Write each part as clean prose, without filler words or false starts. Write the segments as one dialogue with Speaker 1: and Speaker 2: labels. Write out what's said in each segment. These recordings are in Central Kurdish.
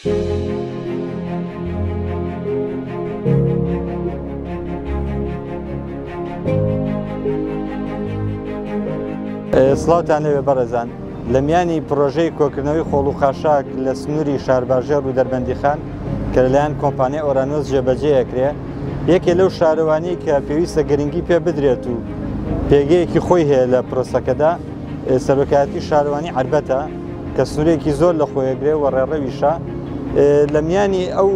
Speaker 1: سڵاوتان لەوێ بەڕێزان، لە میانی پرۆژەی کۆکردنەوەی خۆڵ و خاشاک لە سنووری شارباژێر و دەربەندیخان کە لەلایەن کۆمپانیای ئۆرانۆس جێبەجێیەکرێ، یەکێ لەو شارەوانی کە پێویستە گرنگی پێ بدرێت و پێگەیەکی خۆی هەیە لە پرۆسەکەدا، سەرۆکایەتی شارەوانی عربەتە کە سنوورێکی زۆر لە خۆیەگرێ و ڕێڕەویشە. لە میانی ئەو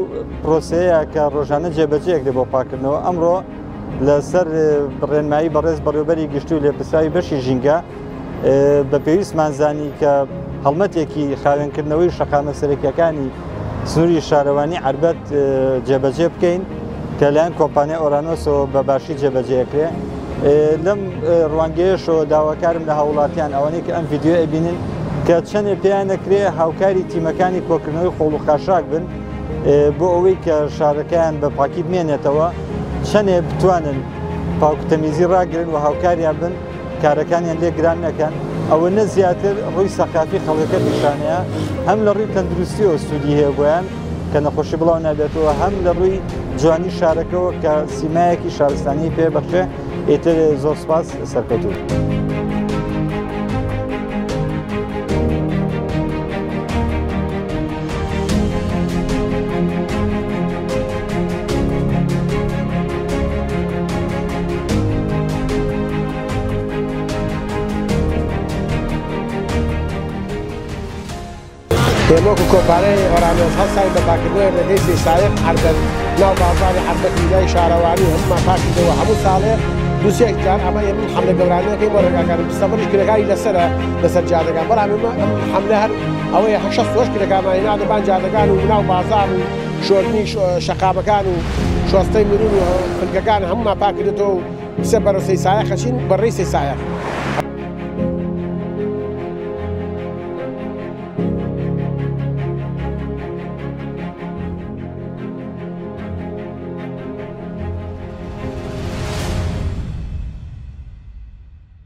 Speaker 1: پرۆسەیە کە ڕۆژانە جێبەجێیەکرێ بۆ پاکردنەوە، ئەمڕۆ لەسەر ڕێنمایی بەڕێز بەڕێوەبەری گشتی و لێپرساوی بەشی ژینگە بە پێویستمانزانی کە هەڵمەتێکی خاوێنکردنەوەی شەقامە سەرەکیەکانی سنووری شارەوانی عربەت جێبەجێ بکەین کە لایەن کۆمپانیای ئۆرانۆسەوە بە باشی جێبەجێکرێ. لەم ڕوانگەیەشەوە داواکارم لە هاوڵاتیان ئەوانەی کە ئەم ڤیددیۆ ئەبینن کە چەندێ پێیان نەکرێ هاوکاری تیمەکانی کۆکردنەوەی خۆڵ و خاشاک بن بۆ ئەوەی کە شارەکەیان بە پاکی بمێنێتەوە، چەندێ بتوانن پاکوتەمیزی ڕاگرن و هاوکاریان بن کارەکانیان لێ گران نەکەن. ئەوە نە زیاتر ڕووی سەقافی خەڵکەکە پیشانەیە، هەم لە ڕووی تەندروستیەوە سوودی هەیە بۆیان کە نەخۆشی بڵاو نابێتەوە، هەم لە ڕووی جوانی شارەکەەوە کە سیمایەکی شارستانی پێبەخشێ. ئێتر زۆر سپاس سەرکەوتوو.
Speaker 2: پێمۆک و کۆمپانیای ئۆرانۆس هەڵسای بە پاکردنەوەی ڕێگەی سێسایق عربەت ناو بازاری عربەتی لای شارەوانی هەمومان پاکردنەوە هەموو ساڵێ دووسێکجار. ئەمە ئێمە حەملە گەورانەکەی بۆ ڕێگاکان بستەمەریش کرێکانی لەسەرە لەسەر جادەکان، بەڵام ئێمە ئەم حەملە هەر ئەوەیە 80 کرێکامانی نادەبان جادەکان و ناو بازار و شۆرنی شەقامەکان و شۆستەی مرور و خلکەکان هەمومان پاکردێتەوە و بسە بەرە سێسایق خەچین بەڕێی سێسایق.